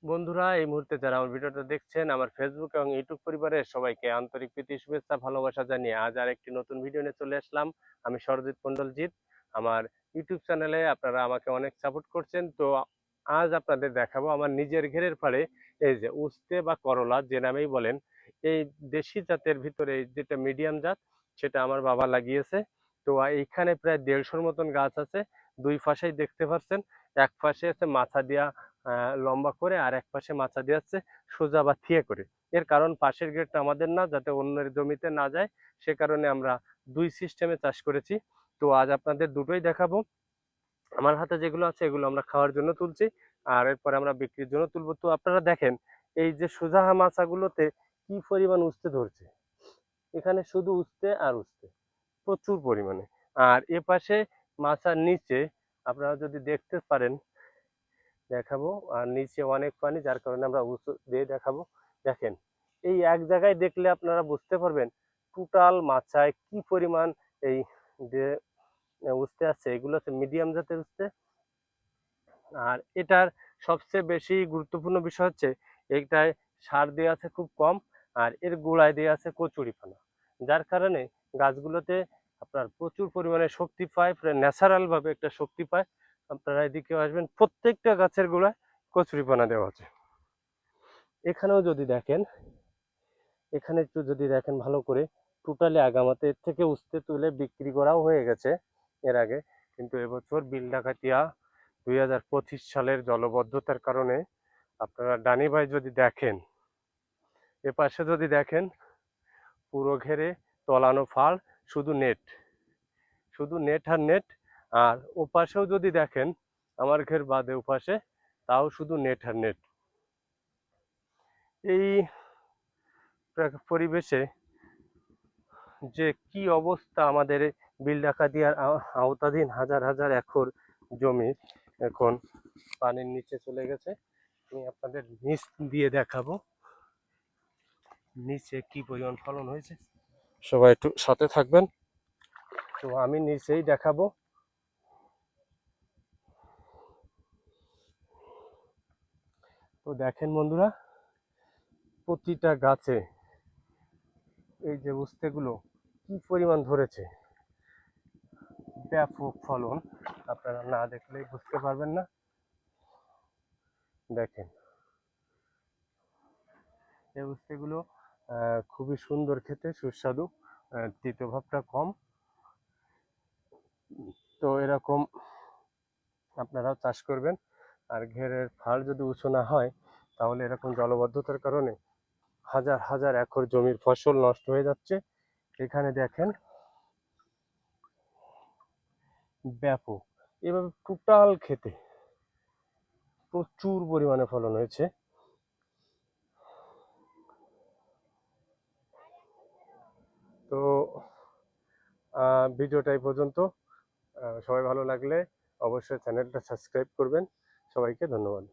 বন্ধুরা, এই মুহূর্তে যারা আমার ভিডিওটা দেখছেন, আমার ফেসবুক এবং ইউটিউব পরিবারের সবাইকে আন্তরিক প্রীতি শুভেচ্ছা ভালোবাসা জানিয়ে আজ আর একটি নতুন ভিডিও নিয়ে চলে আসলাম। আমি সরজিৎ মন্ডলজিৎ। আমার ইউটিউব চ্যানেলে আপনারা আমাকে অনেক সাপোর্ট করছেন। তো আজ আপনাদের দেখাবো আমার নিজের ঘেরের পাড়ে এই যে উস্তে বা করলা যে নামেই বলেন, এই দেশি জাতের ভিতরে যেটা মিডিয়াম জাত সেটা আমার বাবা লাগিয়েছে। তো এইখানে প্রায় 150-র মতন গাছ আছে। দুই পাশেই দেখতে পাচ্ছেন, এক পাশে আছে মাছা দিয়া লম্বা করে, আর এক পাশে মাচা দিয়ে যাচ্ছে সোজা বা থিয়ে করে। এর কারণ পাশের গেটটা আমাদের না, যাতে অন্যের জমিতে না যায়, সে কারণে আমরা দুই সিস্টেমে চাষ করেছি। তো আজ আপনাদের দুটোই দেখাবো। আমার হাতে যেগুলো আছে এগুলো আমরা খাওয়ার জন্য তুলছি, আর এরপরে আমরা বিক্রির জন্য তুলবো। তো আপনারা দেখেন, এই যে সোজা মাচাগুলোতে কি পরিমাণ উস্তে ধরছে। এখানে শুধু উস্তে আর উস্তে, প্রচুর পরিমাণে। আর এ পাশে মাচার নিচে আপনারা যদি দেখতে পারেন, দেখাবো। আর নিচে অনেক পানি, যার কারণে আমরা উঁচু দিয়ে দেখাবো। দেখেন, এই এক জায়গায় দেখলে আপনারা বুঝতে পারবেন টোটাল মাচায় কি পরিমাণ এই যে উস্তে আছে। এগুলো হচ্ছে মিডিয়াম জাতের উস্তে। আর এটার সবচেয়ে বেশি গুরুত্বপূর্ণ বিষয় হচ্ছে এইটায় সার দেওয়া আছে খুব কম, আর এর গোড়ায় দেওয়া আছে কচুরিপানা, যার কারণে গাছগুলোতে আপনার প্রচুর পরিমাণে শক্তি পায়, প্রায় ন্যাচারাল ভাবে একটা শক্তি পায়। আপনারা এদিকে আসবেন, প্রত্যেকটা গাছের গোড়ায় কচুরিপানা দেওয়া আছে। এখানেও যদি দেখেন, এখানে একটু যদি দেখেন ভালো করে, টোটালি আগামাতে এর থেকে উস্তে তুলে বিক্রি করাও হয়ে গেছে এর আগে। কিন্তু এবছর বিল ডাকাতিয়া 2025 সালের জলবদ্ধতার কারণে আপনারা ডানি ভাই যদি দেখেন, এ পাশে যদি দেখেন, পুরো ঘেরে তলানো ফাল, শুধু নেট, শুধু নেট আর নেট। আর ও পাশেও যদি দেখেন, আমার ঘের বাদে ও পাশে, তাও শুধু নেট আর নেট। এই পরিবেশে যে কি অবস্থা আমাদের বিল ডাকাতিয়ার আওতাধীন হাজার হাজার একর জমি এখন পানির নিচে চলে গেছে। আমি আপনাদের নিচ দিয়ে দেখাবো নিচে কি পরিমাণ ফলন হয়েছে। সবাই একটু সাথে থাকবেন। তো আমি নিচেই দেখাবো। তো দেখেন বন্ধুরা, প্রতিটা গাছে এই যে উস্তেগুলো কি পরিমাণ ধরেছে, ব্যাপক ফলন। আপনারা না দেখলেই বুঝতে পারবেন না। দেখেন, এই উস্তেগুলো খুবই সুন্দর খেতে, সুস্বাদু, তিতো ভাবটা কম। তো এরকম আপনারাও চাষ করবেন। আর ঘেরের ফাল যদি উঁচু না হয়, তাহলে এরকম জলবদ্ধতার কারণে হাজার হাজার একর জমির ফসল নষ্ট হয়ে যাচ্ছে। এখানে দেখেন, ব্যাপক, এভাবে টোটাল খেতে প্রচুর পরিমাণে ফলন হয়েছে। তো ভিডিওটা এই পর্যন্ত। সবাই ভালো লাগলে অবশ্যই চ্যানেলটা সাবস্ক্রাইব করবেন। সবাইকে ধন্যবাদ।